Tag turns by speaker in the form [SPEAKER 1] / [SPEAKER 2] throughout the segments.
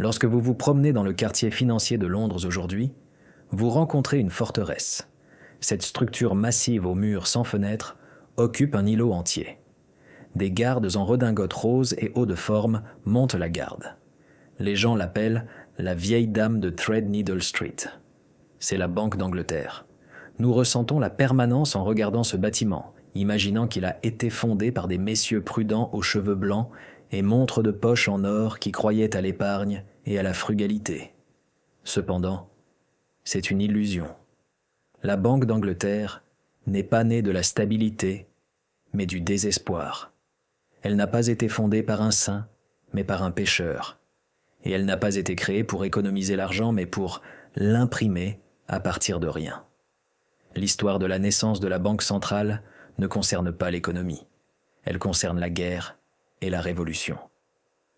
[SPEAKER 1] Lorsque vous vous promenez dans le quartier financier de Londres aujourd'hui, vous rencontrez une forteresse. Cette structure massive aux murs sans fenêtres occupe un îlot entier. Des gardes en redingote rose et haut de forme montent la garde. Les gens l'appellent la vieille dame de Threadneedle Street. C'est la Banque d'Angleterre. Nous ressentons la permanence en regardant ce bâtiment, imaginant qu'il a été fondé par des messieurs prudents aux cheveux blancs et montres de poche en or qui croyaient à l'épargne et à la frugalité. Cependant, c'est une illusion. La Banque d'Angleterre n'est pas née de la stabilité, mais du désespoir. Elle n'a pas été fondée par un saint, mais par un pécheur. Et elle n'a pas été créée pour économiser l'argent, mais pour l'imprimer à partir de rien. L'histoire de la naissance de la Banque centrale ne concerne pas l'économie. Elle concerne la guerre et la révolution.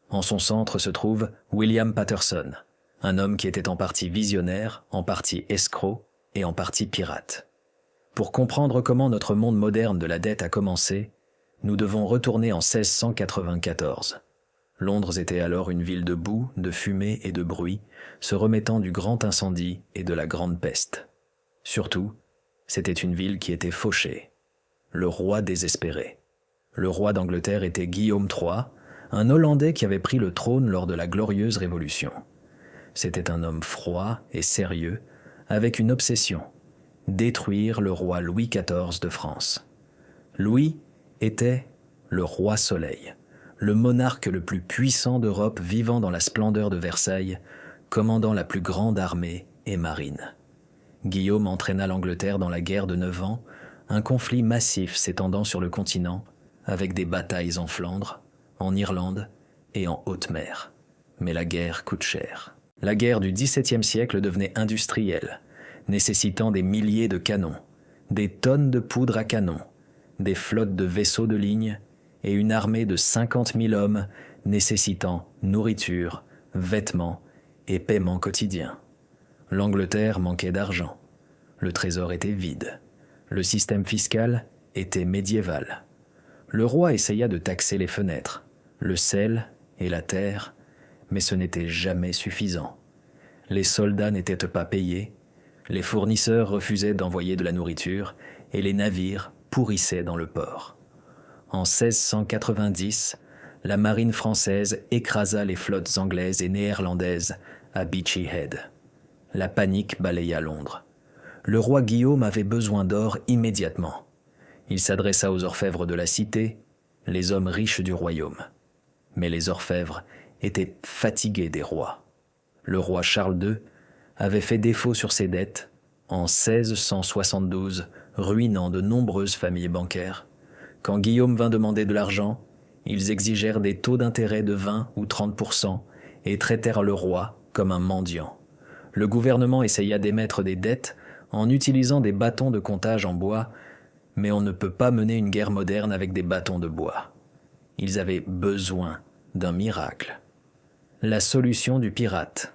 [SPEAKER 1] En son centre se trouve William Paterson, un homme qui était en partie visionnaire, en partie escroc et en partie pirate. Pour comprendre comment notre monde moderne de la dette a commencé, nous devons retourner en 1694. Londres était alors une ville de boue, de fumée et de bruit, se remettant du grand incendie et de la grande peste. Surtout, c'était une ville qui était fauchée. Le roi désespéré. Le roi d'Angleterre était Guillaume III, un Hollandais qui avait pris le trône lors de la Glorieuse Révolution. C'était un homme froid et sérieux, avec une obsession, détruire le roi Louis XIV de France. Louis était le roi Soleil, le monarque le plus puissant d'Europe vivant dans la splendeur de Versailles, commandant la plus grande armée et marine. Guillaume entraîna l'Angleterre dans la guerre de 9 ans, un conflit massif s'étendant sur le continent, avec des batailles en Flandre, en Irlande et en haute mer. Mais la guerre coûte cher. La guerre du XVIIe siècle devenait industrielle, nécessitant des milliers de canons, des tonnes de poudre à canon, des flottes de vaisseaux de ligne et une armée de 50 000 hommes nécessitant nourriture, vêtements et paiements quotidiens. L'Angleterre manquait d'argent. Le trésor était vide. Le système fiscal était médiéval. Le roi essaya de taxer les fenêtres, le sel et la terre, mais ce n'était jamais suffisant. Les soldats n'étaient pas payés, les fournisseurs refusaient d'envoyer de la nourriture et les navires pourrissaient dans le port. En 1690, la marine française écrasa les flottes anglaises et néerlandaises à Beachy Head. La panique balaya Londres. Le roi Guillaume avait besoin d'or immédiatement. Il s'adressa aux orfèvres de la cité, les hommes riches du royaume. Mais les orfèvres étaient fatigués des rois. Le roi Charles II avait fait défaut sur ses dettes en 1672, ruinant de nombreuses familles bancaires. Quand Guillaume vint demander de l'argent, ils exigèrent des taux d'intérêt de 20 ou 30% et traitèrent le roi comme un mendiant. Le gouvernement essaya d'émettre des dettes en utilisant des bâtons de comptage en bois, mais on ne peut pas mener une guerre moderne avec des bâtons de bois. Ils avaient besoin d'un miracle. La solution du pirate.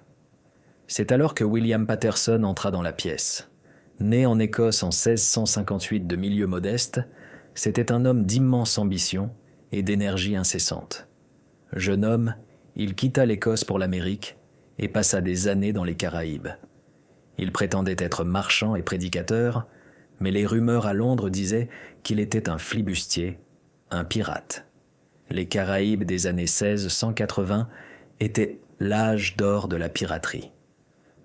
[SPEAKER 1] C'est alors que William Paterson entra dans la pièce. Né en Écosse en 1658 de milieu modeste, c'était un homme d'immense ambition et d'énergie incessante. Jeune homme, il quitta l'Écosse pour l'Amérique et passa des années dans les Caraïbes. Il prétendait être marchand et prédicateur, mais les rumeurs à Londres disaient qu'il était un flibustier, un pirate. Les Caraïbes des années 1680 étaient l'âge d'or de la piraterie.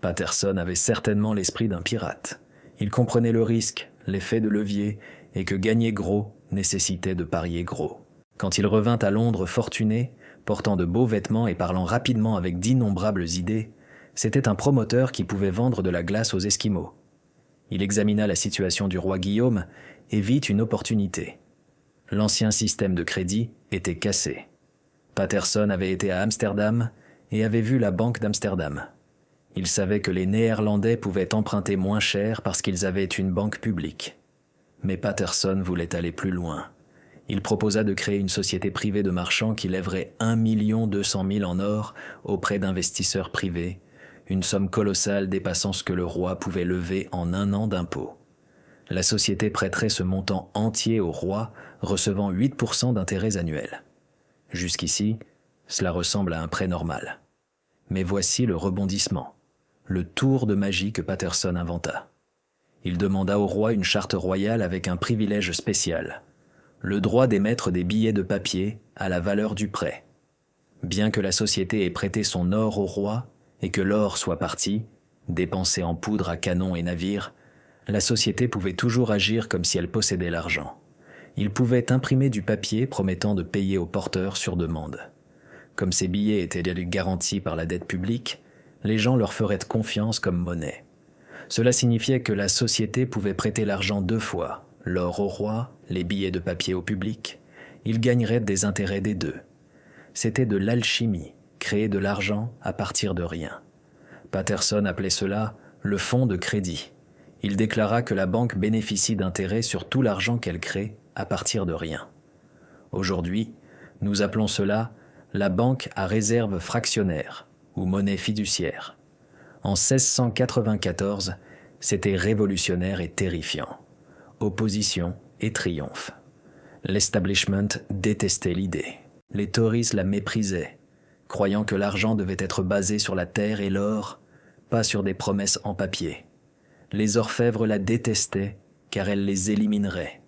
[SPEAKER 1] Paterson avait certainement l'esprit d'un pirate. Il comprenait le risque, l'effet de levier, et que gagner gros nécessitait de parier gros. Quand il revint à Londres fortuné, portant de beaux vêtements et parlant rapidement avec d'innombrables idées, c'était un promoteur qui pouvait vendre de la glace aux Esquimaux. Il examina la situation du roi Guillaume et vit une opportunité. L'ancien système de crédit était cassé. Paterson avait été à Amsterdam et avait vu la Banque d'Amsterdam. Il savait que les Néerlandais pouvaient emprunter moins cher parce qu'ils avaient une banque publique. Mais Paterson voulait aller plus loin. Il proposa de créer une société privée de marchands qui lèverait 1 200 000 en or auprès d'investisseurs privés, une somme colossale dépassant ce que le roi pouvait lever en 1 an d'impôts. La société prêterait ce montant entier au roi, recevant 8% d'intérêts annuels. Jusqu'ici, cela ressemble à un prêt normal. Mais voici le rebondissement, le tour de magie que Patterson inventa. Il demanda au roi une charte royale avec un privilège spécial, le droit d'émettre des billets de papier à la valeur du prêt. Bien que la société ait prêté son or au roi et que l'or soit parti, dépensé en poudre à canon et navires, la société pouvait toujours agir comme si elle possédait l'argent. Il pouvait imprimer du papier promettant de payer aux porteurs sur demande. Comme ces billets étaient garantis par la dette publique, les gens leur feraient confiance comme monnaie. Cela signifiait que la société pouvait prêter l'argent 2 fois, l'or au roi, les billets de papier au public. Ils gagneraient des intérêts des deux. C'était de l'alchimie, créer de l'argent à partir de rien. Patterson appelait cela le fonds de crédit. Il déclara que la banque bénéficie d'intérêts sur tout l'argent qu'elle crée à partir de rien. Aujourd'hui, nous appelons cela la banque à réserve fractionnaire ou monnaie fiduciaire. En 1694, c'était révolutionnaire et terrifiant. Opposition et triomphe. L'establishment détestait l'idée. Les Tories la méprisaient, croyant que l'argent devait être basé sur la terre et l'or, pas sur des promesses en papier. Les orfèvres la détestaient car elle les éliminerait.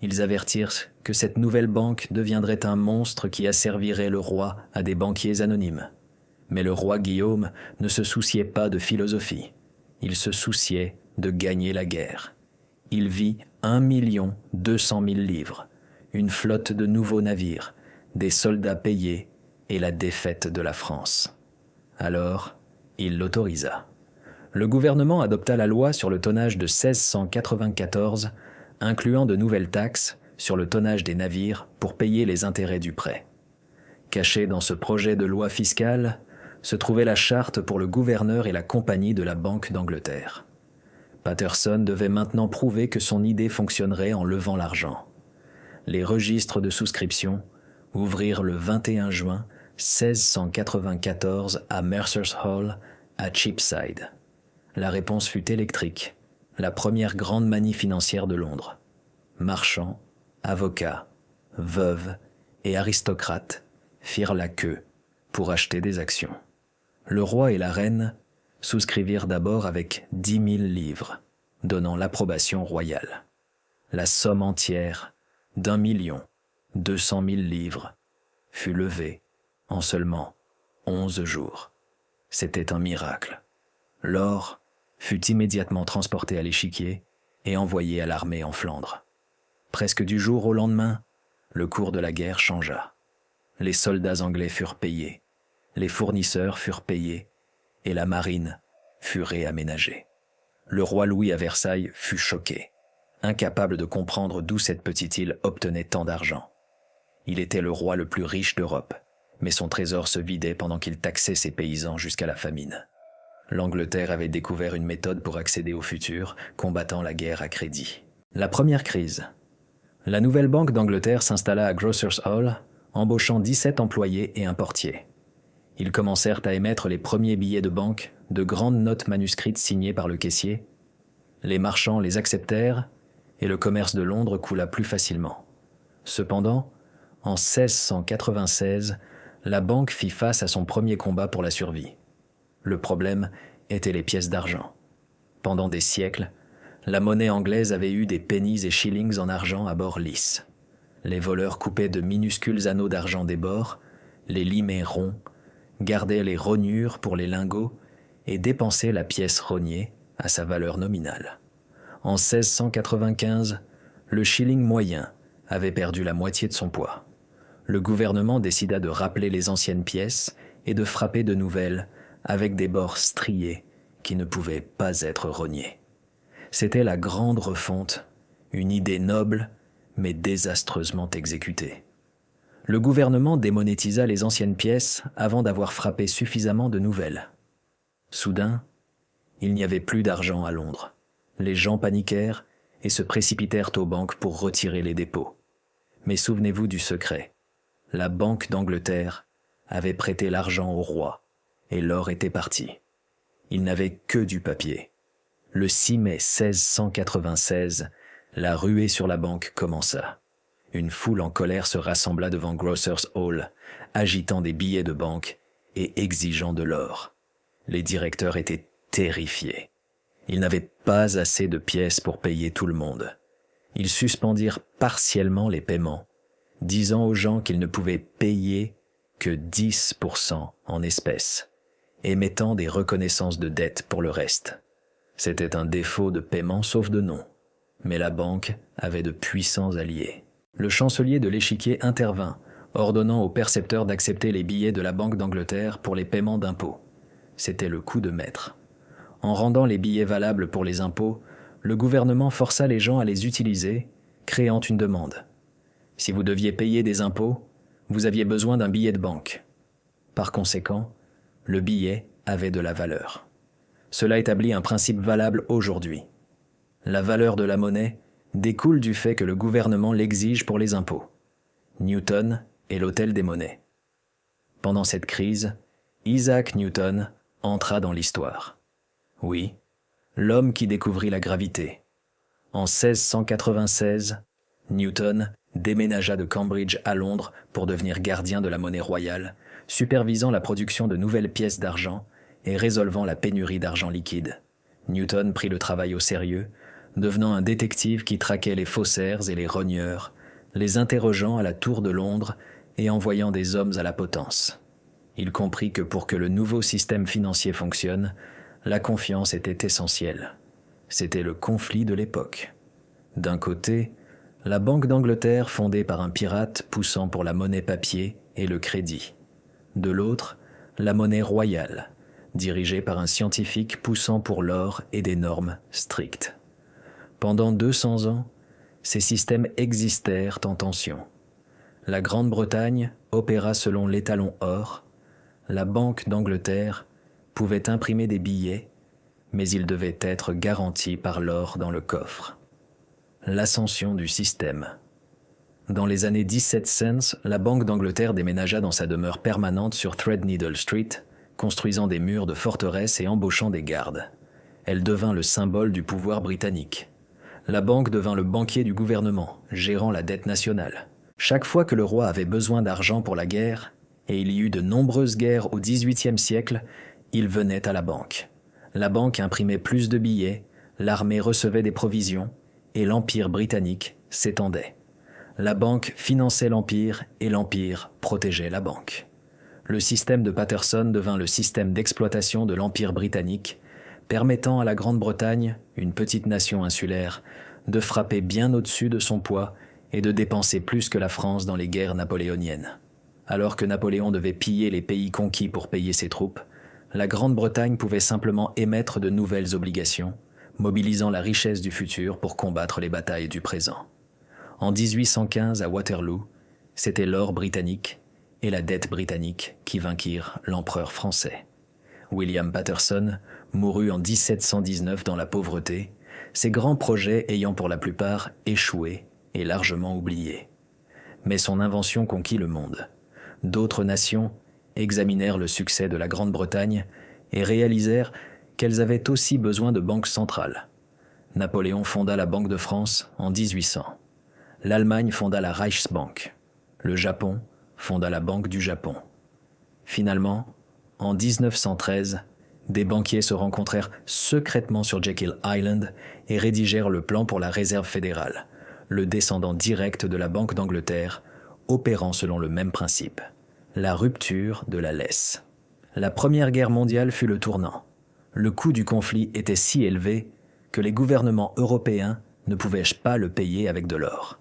[SPEAKER 1] Ils avertirent que cette nouvelle banque deviendrait un monstre qui asservirait le roi à des banquiers anonymes. Mais le roi Guillaume ne se souciait pas de philosophie. Il se souciait de gagner la guerre. Il vit 1 200 000 livres, une flotte de nouveaux navires, des soldats payés et la défaite de la France. Alors, il l'autorisa. Le gouvernement adopta la loi sur le tonnage de 1694, incluant de nouvelles taxes sur le tonnage des navires pour payer les intérêts du prêt. Caché dans ce projet de loi fiscale se trouvait la charte pour le gouverneur et la compagnie de la Banque d'Angleterre. Patterson devait maintenant prouver que son idée fonctionnerait en levant l'argent. Les registres de souscription ouvrirent le 21 juin 1694 à Mercer's Hall, à Cheapside. La réponse fut électrique, la première grande manie financière de Londres. Marchands, avocats, veuves et aristocrates firent la queue pour acheter des actions. Le roi et la reine souscrivirent d'abord avec 10 000 livres, donnant l'approbation royale. La somme entière d'1 200 000 livres fut levée en seulement 11 jours. C'était un miracle. L'or fut immédiatement transporté à l'échiquier et envoyé à l'armée en Flandre. Presque du jour au lendemain, le cours de la guerre changea. Les soldats anglais furent payés, les fournisseurs furent payés et la marine fut réaménagée. Le roi Louis à Versailles fut choqué, incapable de comprendre d'où cette petite île obtenait tant d'argent. Il était le roi le plus riche d'Europe, mais son trésor se vidait pendant qu'il taxait ses paysans jusqu'à la famine. L'Angleterre avait découvert une méthode pour accéder au futur, combattant la guerre à crédit. La première crise. La nouvelle banque d'Angleterre s'installa à Grocers' Hall, embauchant 17 employés et un portier. Ils commencèrent à émettre les premiers billets de banque, de grandes notes manuscrites signées par le caissier. Les marchands les acceptèrent et le commerce de Londres coula plus facilement. Cependant, en 1696, la banque fit face à son premier combat pour la survie. Le problème était les pièces d'argent. Pendant des siècles, la monnaie anglaise avait eu des pennies et shillings en argent à bord lisse. Les voleurs coupaient de minuscules anneaux d'argent des bords, les limaient ronds, gardaient les rognures pour les lingots et dépensaient la pièce rognée à sa valeur nominale. En 1695, le shilling moyen avait perdu la moitié de son poids. Le gouvernement décida de rappeler les anciennes pièces et de frapper de nouvelles avec des bords striés qui ne pouvaient pas être rognés. C'était la grande refonte, une idée noble mais désastreusement exécutée. Le gouvernement démonétisa les anciennes pièces avant d'avoir frappé suffisamment de nouvelles. Soudain, il n'y avait plus d'argent à Londres. Les gens paniquèrent et se précipitèrent aux banques pour retirer les dépôts. Mais souvenez-vous du secret. La Banque d'Angleterre avait prêté l'argent au roi et l'or était parti. Il n'avait que du papier. Le 6 mai 1696, la ruée sur la banque commença. Une foule en colère se rassembla devant Grocers' Hall, agitant des billets de banque et exigeant de l'or. Les directeurs étaient terrifiés. Ils n'avaient pas assez de pièces pour payer tout le monde. Ils suspendirent partiellement les paiements, disant aux gens qu'ils ne pouvaient payer que 10% en espèces, émettant des reconnaissances de dette pour le reste. C'était un défaut de paiement sauf de nom, mais la banque avait de puissants alliés. Le chancelier de l'Échiquier intervint, ordonnant aux percepteurs d'accepter les billets de la Banque d'Angleterre pour les paiements d'impôts. C'était le coup de maître. En rendant les billets valables pour les impôts, le gouvernement força les gens à les utiliser, créant une demande. Si vous deviez payer des impôts, vous aviez besoin d'un billet de banque. Par conséquent, le billet avait de la valeur. Cela établit un principe valable aujourd'hui. La valeur de la monnaie découle du fait que le gouvernement l'exige pour les impôts. Newton est l'autel des monnaies. Pendant cette crise, Isaac Newton entra dans l'histoire. Oui, l'homme qui découvrit la gravité. En 1696, Newton déménagea de Cambridge à Londres pour devenir gardien de la monnaie royale, supervisant la production de nouvelles pièces d'argent et résolvant la pénurie d'argent liquide. Newton prit le travail au sérieux, devenant un détective qui traquait les faussaires et les rogneurs, les interrogeant à la Tour de Londres et envoyant des hommes à la potence. Il comprit que pour que le nouveau système financier fonctionne, la confiance était essentielle. C'était le conflit de l'époque. D'un côté, la Banque d'Angleterre fondée par un pirate poussant pour la monnaie papier et le crédit. De l'autre, la monnaie royale, dirigée par un scientifique poussant pour l'or et des normes strictes. Pendant 200 ans, ces systèmes existèrent en tension. La Grande-Bretagne opéra selon l'étalon or, la Banque d'Angleterre pouvait imprimer des billets, mais ils devaient être garantis par l'or dans le coffre. L'ascension du système. Dans les années 1700, la Banque d'Angleterre déménagea dans sa demeure permanente sur Threadneedle Street, construisant des murs de forteresse et embauchant des gardes. Elle devint le symbole du pouvoir britannique. La banque devint le banquier du gouvernement, gérant la dette nationale. Chaque fois que le roi avait besoin d'argent pour la guerre, et il y eut de nombreuses guerres au XVIIIe siècle, il venait à la banque. La banque imprimait plus de billets, l'armée recevait des provisions, et l'Empire britannique s'étendait. La banque finançait l'Empire et l'Empire protégeait la banque. Le système de Patterson devint le système d'exploitation de l'Empire britannique, permettant à la Grande-Bretagne, une petite nation insulaire, de frapper bien au-dessus de son poids et de dépenser plus que la France dans les guerres napoléoniennes. Alors que Napoléon devait piller les pays conquis pour payer ses troupes, la Grande-Bretagne pouvait simplement émettre de nouvelles obligations, mobilisant la richesse du futur pour combattre les batailles du présent. En 1815, à Waterloo, c'était l'or britannique et la dette britannique qui vainquirent l'empereur français. William Patterson mourut en 1719 dans la pauvreté, ses grands projets ayant pour la plupart échoué et largement oubliés. Mais son invention conquit le monde. D'autres nations examinèrent le succès de la Grande-Bretagne et réalisèrent qu'elles avaient aussi besoin de banques centrales. Napoléon fonda la Banque de France en 1800. L'Allemagne fonda la Reichsbank. Le Japon fonda la Banque du Japon. Finalement, en 1913, des banquiers se rencontrèrent secrètement sur Jekyll Island et rédigèrent le plan pour la Réserve fédérale, le descendant direct de la Banque d'Angleterre, opérant selon le même principe. La rupture de la laisse. La Première Guerre mondiale fut le tournant. Le coût du conflit était si élevé que les gouvernements européens ne pouvaient pas le payer avec de l'or.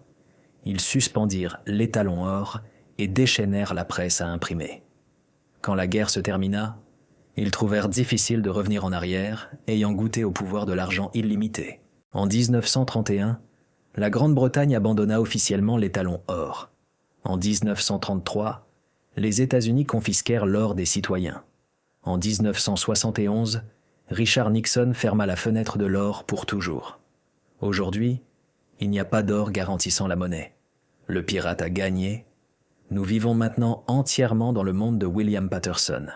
[SPEAKER 1] Ils suspendirent l'étalon or et déchaînèrent la presse à imprimer. Quand la guerre se termina, ils trouvèrent difficile de revenir en arrière, ayant goûté au pouvoir de l'argent illimité. En 1931, la Grande-Bretagne abandonna officiellement l'étalon or. En 1933, les États-Unis confisquèrent l'or des citoyens. En 1971, Richard Nixon ferma la fenêtre de l'or pour toujours. Aujourd'hui, il n'y a pas d'or garantissant la monnaie. Le pirate a gagné. Nous vivons maintenant entièrement dans le monde de William Patterson.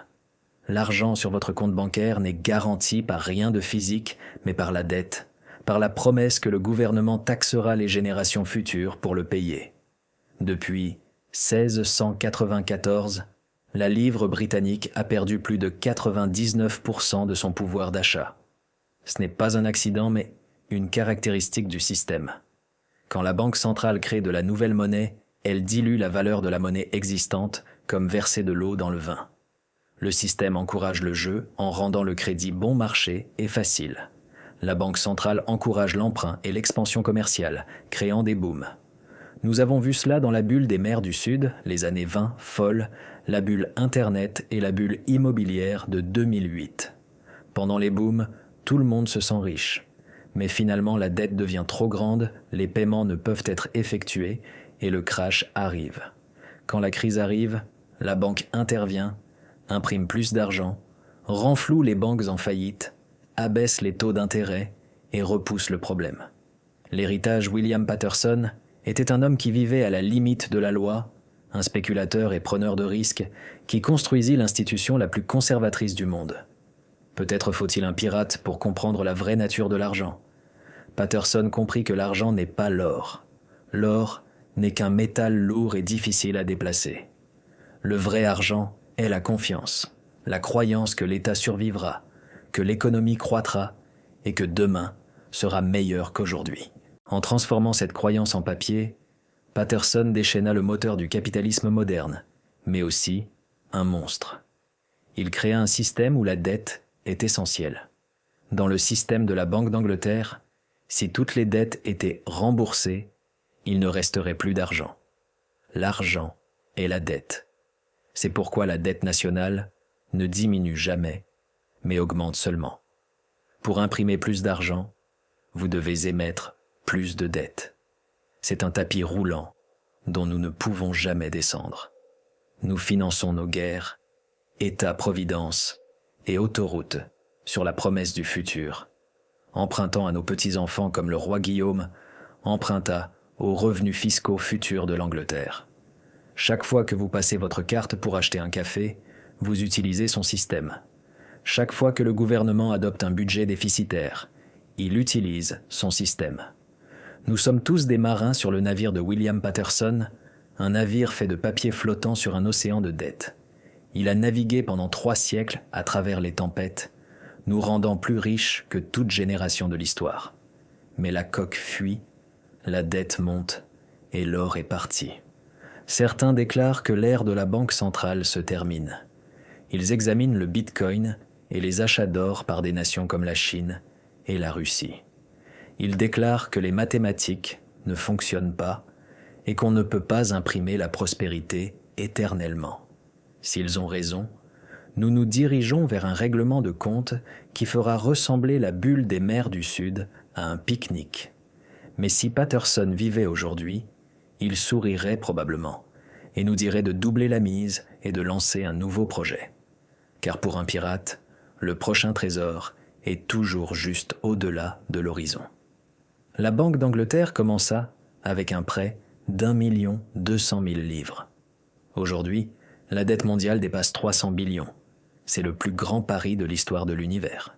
[SPEAKER 1] L'argent sur votre compte bancaire n'est garanti par rien de physique, mais par la dette, par la promesse que le gouvernement taxera les générations futures pour le payer. Depuis 1694, la livre britannique a perdu plus de 99% de son pouvoir d'achat. Ce n'est pas un accident, mais une caractéristique du système. Quand la Banque centrale crée de la nouvelle monnaie, elle dilue la valeur de la monnaie existante comme verser de l'eau dans le vin. Le système encourage le jeu en rendant le crédit bon marché et facile. La Banque centrale encourage l'emprunt et l'expansion commerciale, créant des booms. Nous avons vu cela dans la bulle des mers du Sud, les années 20 folles, la bulle Internet et la bulle immobilière de 2008. Pendant les booms, tout le monde se sent riche. Mais finalement, la dette devient trop grande, les paiements ne peuvent être effectués et le crash arrive. Quand la crise arrive, la banque intervient, imprime plus d'argent, renfloue les banques en faillite, abaisse les taux d'intérêt et repousse le problème. L'héritage William Patterson était un homme qui vivait à la limite de la loi, un spéculateur et preneur de risques qui construisit l'institution la plus conservatrice du monde. Peut-être faut-il un pirate pour comprendre la vraie nature de l'argent. Patterson comprit que l'argent n'est pas l'or. L'or n'est qu'un métal lourd et difficile à déplacer. Le vrai argent est la confiance, la croyance que l'État survivra, que l'économie croîtra et que demain sera meilleur qu'aujourd'hui. En transformant cette croyance en papier, Patterson déchaîna le moteur du capitalisme moderne, mais aussi un monstre. Il créa un système où la dette est essentielle. Dans le système de la Banque d'Angleterre, si toutes les dettes étaient remboursées, il ne resterait plus d'argent. L'argent est la dette. C'est pourquoi la dette nationale ne diminue jamais, mais augmente seulement. Pour imprimer plus d'argent, vous devez émettre plus de dettes. C'est un tapis roulant dont nous ne pouvons jamais descendre. Nous finançons nos guerres, État-providence et autoroutes sur la promesse du futur, empruntant à nos petits-enfants comme le roi Guillaume emprunta aux revenus fiscaux futurs de l'Angleterre. Chaque fois que vous passez votre carte pour acheter un café, vous utilisez son système. Chaque fois que le gouvernement adopte un budget déficitaire, il utilise son système. Nous sommes tous des marins sur le navire de William Patterson, un navire fait de papier flottant sur un océan de dettes. Il a navigué pendant 3 siècles à travers les tempêtes, nous rendant plus riches que toute génération de l'histoire. Mais la coque fuit, la dette monte et l'or est parti. Certains déclarent que l'ère de la Banque centrale se termine. Ils examinent le Bitcoin et les achats d'or par des nations comme la Chine et la Russie. Ils déclarent que les mathématiques ne fonctionnent pas et qu'on ne peut pas imprimer la prospérité éternellement. S'ils ont raison, nous nous dirigeons vers un règlement de compte qui fera ressembler la bulle des mers du Sud à un pique-nique. Mais si Patterson vivait aujourd'hui, il sourirait probablement et nous dirait de doubler la mise et de lancer un nouveau projet. Car pour un pirate, le prochain trésor est toujours juste au-delà de l'horizon. La Banque d'Angleterre commença avec un prêt d'1 200 000 livres. Aujourd'hui, la dette mondiale dépasse 300 billions. C'est le plus grand pari de l'histoire de l'univers.